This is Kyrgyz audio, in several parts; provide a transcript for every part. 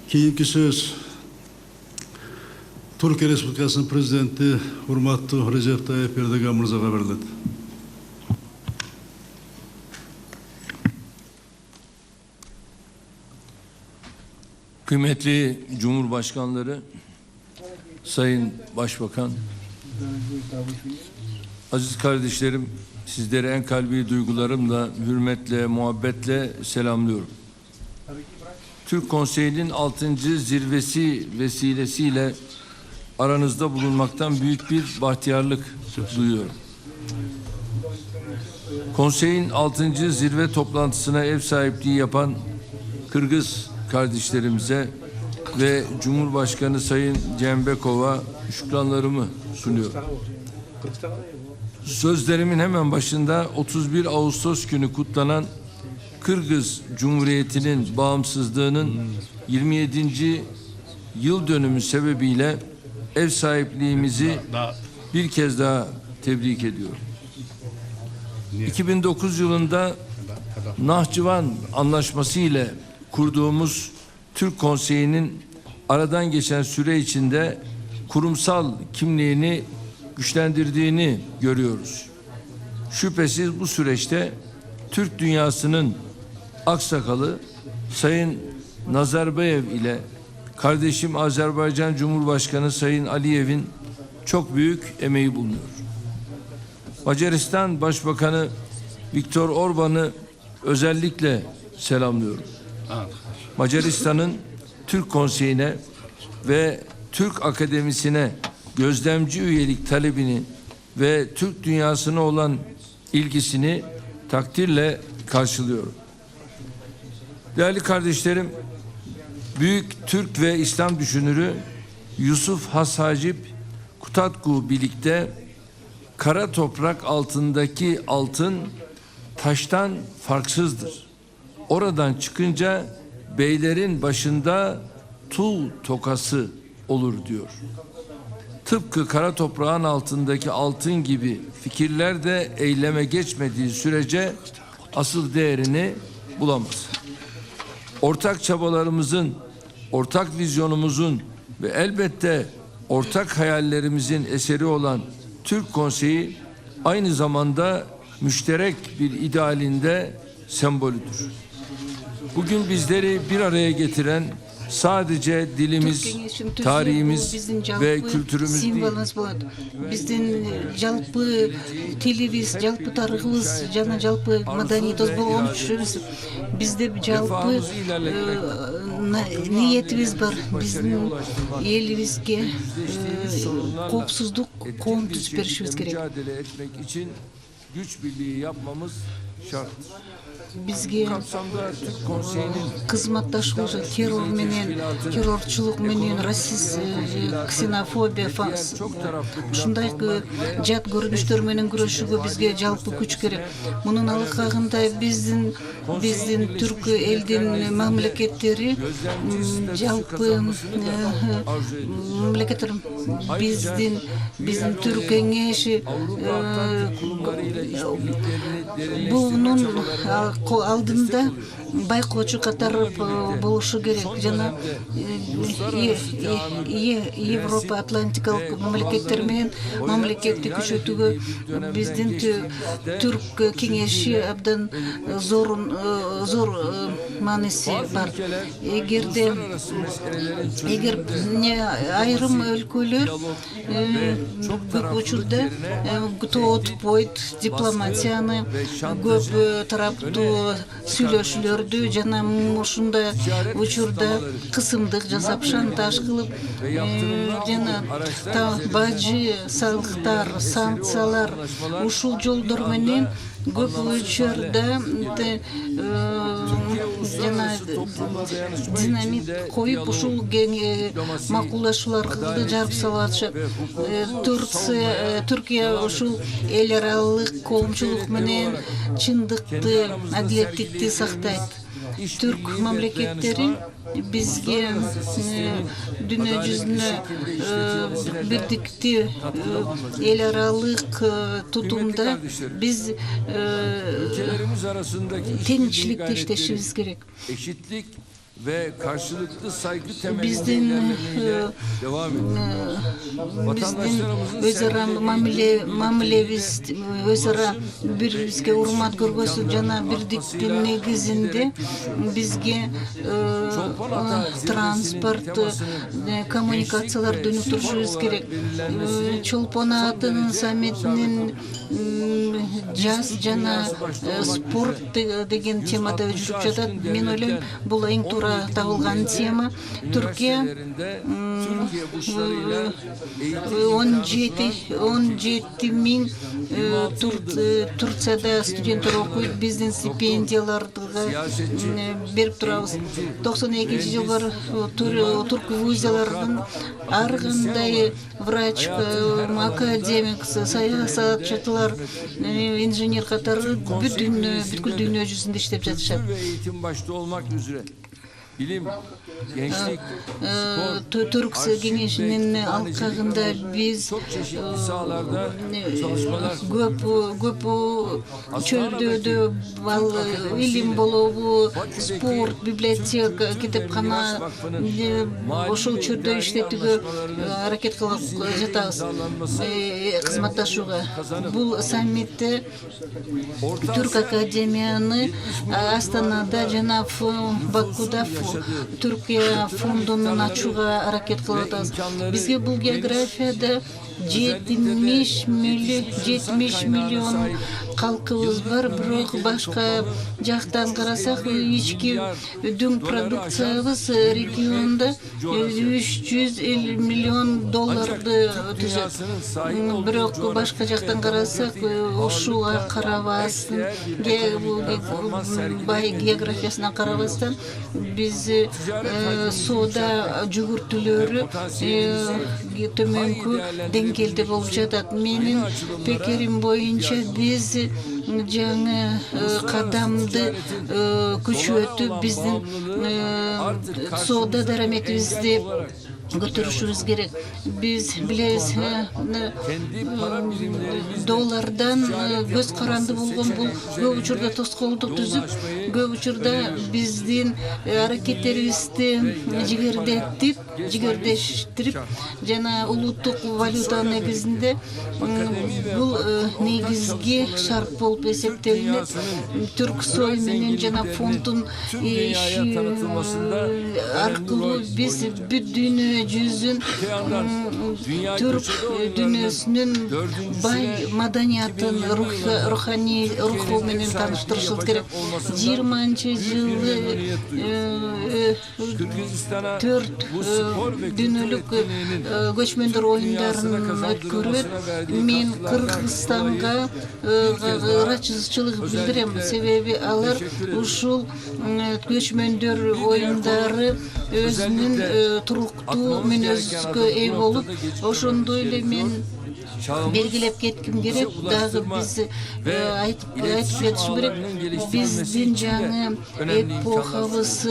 Keyinki söz Türkiye Respublikası'nın Prezidenti Hurmatlı Recep Tayyip Erdoğan Mırzaga verildi. Kıymetli Cumhurbaşkanları, Sayın Başbakan, aziz kardeşlerim, sizleri en kalbi duygularımla, hürmetle, muhabbetle selamlıyorum. Türk Konseyi'nin 6. zirvesi vesilesiyle aranızda bulunmaktan büyük bir bahtiyarlık duyuyorum. Konseyin 6. zirve toplantısına ev sahipliği yapan Kırgız kardeşlerimize ve Cumhurbaşkanı Sayın Cembekov'a şükranlarımı sunuyorum. Sözlerimin hemen başında 31 Ağustos günü kutlanan Kırgız Cumhuriyeti'nin bağımsızlığının 27. yıl dönümü sebebiyle ev sahipliğimizi bir kez daha tebrik ediyorum. 2009 yılında Nahçıvan Anlaşması ile kurduğumuz Türk Konseyi'nin aradan geçen süre içinde kurumsal kimliğini güçlendirdiğini görüyoruz. Şüphesiz bu süreçte Türk dünyasının aksakalı Sayın Nazarbayev ile kardeşim Azerbaycan Cumhurbaşkanı Sayın Aliyev'in çok büyük emeği bulunuyor. Macaristan Başbakanı Viktor Orban'ı özellikle selamlıyorum. Macaristan'ın Türk Konseyi'ne ve Türk Akademisi'ne gözlemci üyelik talebini ve Türk dünyasına olan ilgisini takdirle karşılıyorum. Değerli kardeşlerim, büyük Türk ve İslam düşünürü Yusuf Has Hacip Kutatku birlikte kara toprak altındaki altın taştan farksızdır. Oradan çıkınca beylerin başında tul tokası olur diyor. Tıpkı kara toprağın altındaki altın gibi fikirler de eyleme geçmediği sürece asıl değerini bulamaz. Ortak çabalarımızın, ortak vizyonumuzun ve elbette ortak hayallerimizin eseri olan Türk Konseyi aynı zamanda müşterek bir idealinde sembolüdür. Bugün bizleri bir araya getiren sadece dilimiz, tarihimiz ve kültürümüz değil. Біздің жалпы тіліміз, жалпы тарихымыз, жана жалпы маданиетimiz болған үшін бізде жалпы ниетimiz бар. Біздің елімізге қауіпсіздік қом түспешіміз керек. Güç birliği yapmamız şarttır. Бізге кызматташуу террор менен, террорчулук менен, расизм, ксенофобия, ушундай жат көрүнүштөр менен күрөшүүгө бизге жалпы күч керек. Мунун алкагында биздин түрк элдин мамлекеттери жалпы мамлекеттер биздин түрк кеңеши бунун алдында байкоочу катары болушу керек. Жана Европа Атлантикалык мамлекеттер менен мамлекетти күчөтүүгө биздин түрк кеңеши абдан зор мааниси бар. Эгер айрым өлкөлөр көп учурда тоотпойт дипломатияны, көп тараптуу сүйлөшүүлөрдү жана ушундай учурда кысымдык жасап, шантаж кылып, жана бажы, салыктар, санкциялар ушул жолдор менен көп учурда жана динамит коюп ушул макулдашуулар кылды, жарып салып атышат. Түркия ушул эл аралык коомчулук менен чындыкты, адилеттикти сактайт. Türk мамлекеттери бизге дүйнө жүзүнө бирдикти эл аралык тутумда биз тынччылыкта иштешибиз керек. ve karşılıklı saygı temelli Биздин ilerlemeyle devam ediyor. Vatandaşlarımızın өзара мамилебиз өзара бири-бирибизге урмат көргөзүү жана бирдиктин негизинде бизге транспорт коммуникацияларды өнүктүрүшүбүз керек. Чолпон Атанын саммитинин жаз жана спорт деген темада жүрүп жатат. Мен ойлойм, бул эң туура табылган тема. Түркия 17 миң Турцияда студенттер окуйт, биздин стипендияларды берип турабыз. 92-жылы турк вузаларынын ар кандай врач, академик, саясатчылар, инженер катары бүткүл дүйнө жүзүндө иштеп жатышат. Eğitim başta olmak üzere bilim, gençlik, Türk Кеңешинин алкагында биз çok çeşitli sahalarda çalışmalar көп чөлдөөдө илим болобу, спорт, библиотека, китепкана ошол чөрдө иштетүүгө аракет кылып жатабыз, кызматташууга. Бул саммитте Түрк академияны Астанада жана Бакуда Түркия фондунун ачууга аракет кылып атабыз. Бизге бул географияда 70 миллион калкыбыз бар, бирок башка жактан карасак ички дүң продукциябыз регионда 350 миллион долларды түзөт. Бирок башка жактан карасак ушуга карабастан, бай географиясына карабастан биз соода жүгүртүүлөрү төмөнкү деңгээлде болуп жатат. Менин пикирим боюнча биз жаңы кадамды күчөтүп биздин соода дараметибизди көтөрүшүбүз керек. Биз билебиз, доллардан көз каранды болгон бул көп учурда тоскоолдук түзүп, көп учурда биздин аракеттерибизди жигердештирип жана улуттук валюта негизинде бул негизги шарт болуп эсептелинет. Түрксой менен жана фонддун иши аркылуу биз бүт дүйнө жүзүн түрк дүйнөсүнүн бай маданиятын, руху менен тааныштырышыбыз керек. 20-жылы 4 дүйнөлүк көчмөндөр оюндарын өткөрөт. Мен Кыргызстанга ыраачысчылык билдирем, себеби алар ушул көчмөндөр оюндары өзүнүн туруктуу мүнөзгө ээ болуп, ошондой эле мен белгилеп кетким керек. Дагы биз айтып кетиш керек, биздин жаңы эпохабыз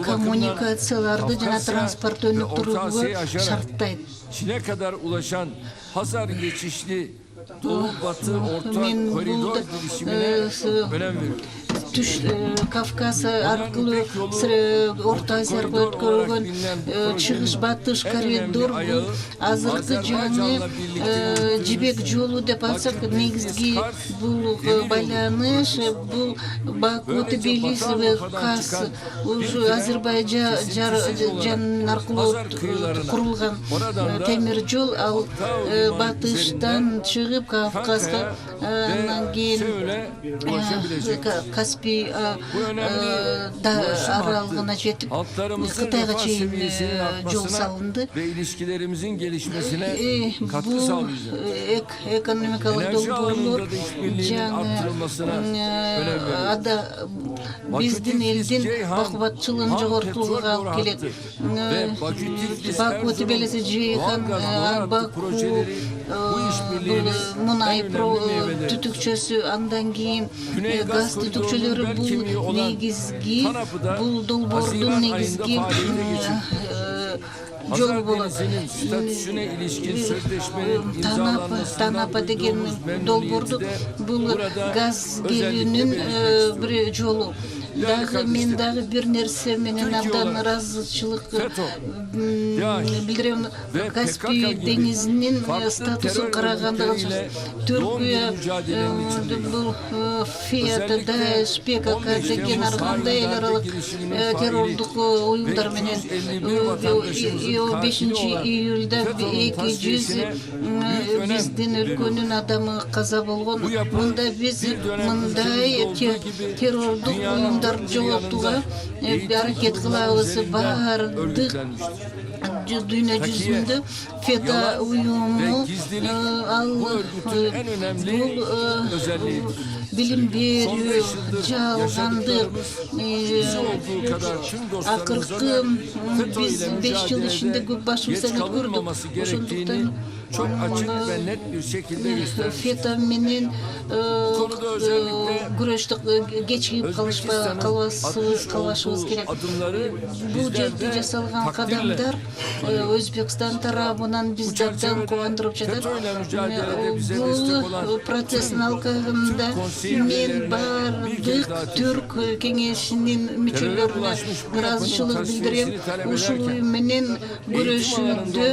коммуникацияларды жана транспорт өнүктүрүүгө шарттайт. Çin'e kadar ulaşan Hazar geçişli Doğu Batı Orta Koridor girişimine önem veriyor. Кавказ аркылуу Орто Азия аркылуу өткөрүлгөн чыгыш батыш коридор бул азыркы жаңы жибек жолу деп атсак, негизги бул байланыш бул Баку, Тбилиси, Кас, Азербайжан аркылуу курулган темир жол. Ал батыштан чыгып Кавказга, андан кийин Каспий аралыгына жетип Кытайга чейин жол салынды. Ve ilişkilerimizin gelişmesine katkı sağlayacak. Экономикалык долбоорлор биздин элдин бакубатчылыгын жогортууга алып келет. Баку, Тбилиси, Жейхан, Баку мунай түтүкчөсү, андан кийин газ түтүкчөлөрү бул негизги, бул долбоордун негизги жол болот. Танапа деген долбоорду бул газ келүүнүн бир жолу. мен дагы бир нерсе менен абдан ыраазычылык билдирем. Каспий деңизинин статусун караганда Түркия бул ФЕТ, ДАЭШ, ПКК деген ар кандай эл аралык террордук уюмдар менен 5 июлда 200 биздин өлкөнүн адамы каза болгон. Мында биз мындай террордук уюмдарды жоголтууга аракет кылабыз. Баардык dünya yüzünde FETA uyumu bilim veriyor, çalgandır. Akırkı biz 5 yıl içinde başımıza ne gördük. Oşunduktan çok açık ve net bir şekilde göstermiş. FETA menen güreştik geçip kalışыбыз керек. Bu жерде жасалган кадамдар Өзбекстан тарабынан биздерден кубандырып жатат. Бул процесстин алкагында мен бардык Түрк кеңешинин мүчөлөрүнө ыраазычылык билдирем. Ушул уюм менен күрөшүүдө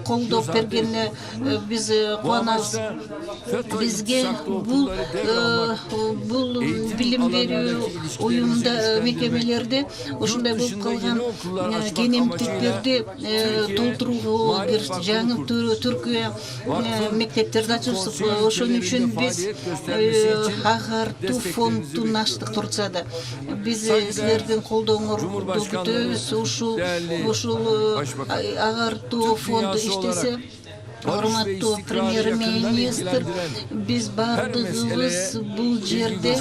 колдоо бергенине биз кубанабыз. Бизге бул билим берүү уюмда мекемелерде ушундай болуп калган кенемтиктерди толтурууга керек. Жаңы Түркия мектептерди ачыбыз. Ошон үчүн биз агартуу фондун ачтык Турцияда. Биз силердин колдооңорду күтөбүз. Ушул агартуу фонду иштесе, урматтуу премьер-министр, биз бардыгыбыз бул жерде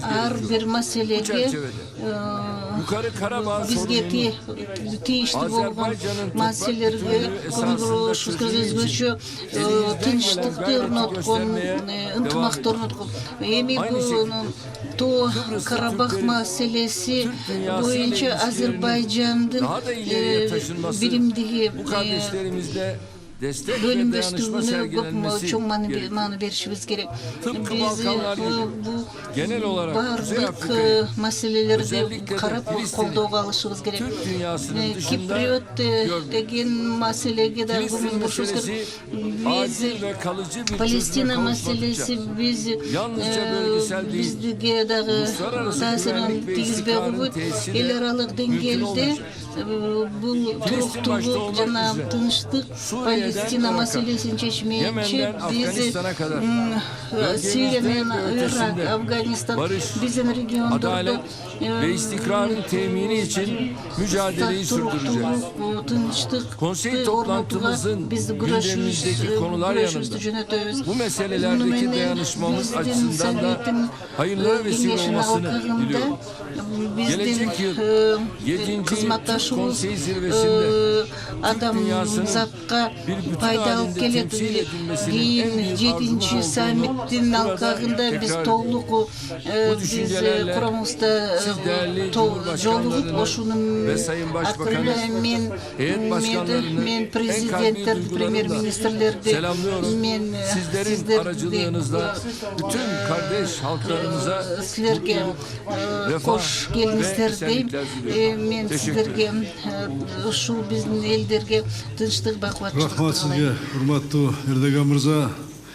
ар бир маселеге бизге тийиштүү болгон маселелерге өзгөчө тынчтыкты орноткон, ынтымакты орноткон. Эми бул Карабах маселеси боюнча Азербайжандын биримдиги bölümleştirdiğine çok manı verişimiz gerek. Biz genel olarak bardık meseleleri karab koldoğa alışımız gerek. Kipriot degen meselege de konuşuyoruz gerek. Biz Palestina meselesi biz bizge dağı tasirin tizbeği el aralık dengelde bu turuqtuluk jana tınçlık Palestina meselesini çeşmeyince biz Suriye menен Irak, Afganistan bizim regionlarda ve istikrarın temini için mücadeleyi sürdüreceğiz. Konsey toplantımızın gündemimizdeki konular yanında bu meselelerdeki dayanışmamız açısından da hayırlara vesile olmasını diliyorum. Gelecek yıl 7. Konsey zirvesinde adam zatqa пайда алып келет. Кийин 7-ci саммиттин алкагында биз толук биз курамыбызда жолугуп ошонун артында мен президенттерди, премьер-министрлерди, мен sizlerin aracılığınızla bütün kardeş halklarımıza силерге кош келиңиздер дейм. Мен силерге ушул биздин элдерге тынчтык, бакубаттуулук Рахмат сізге, урматтуу Эрдоган мырза.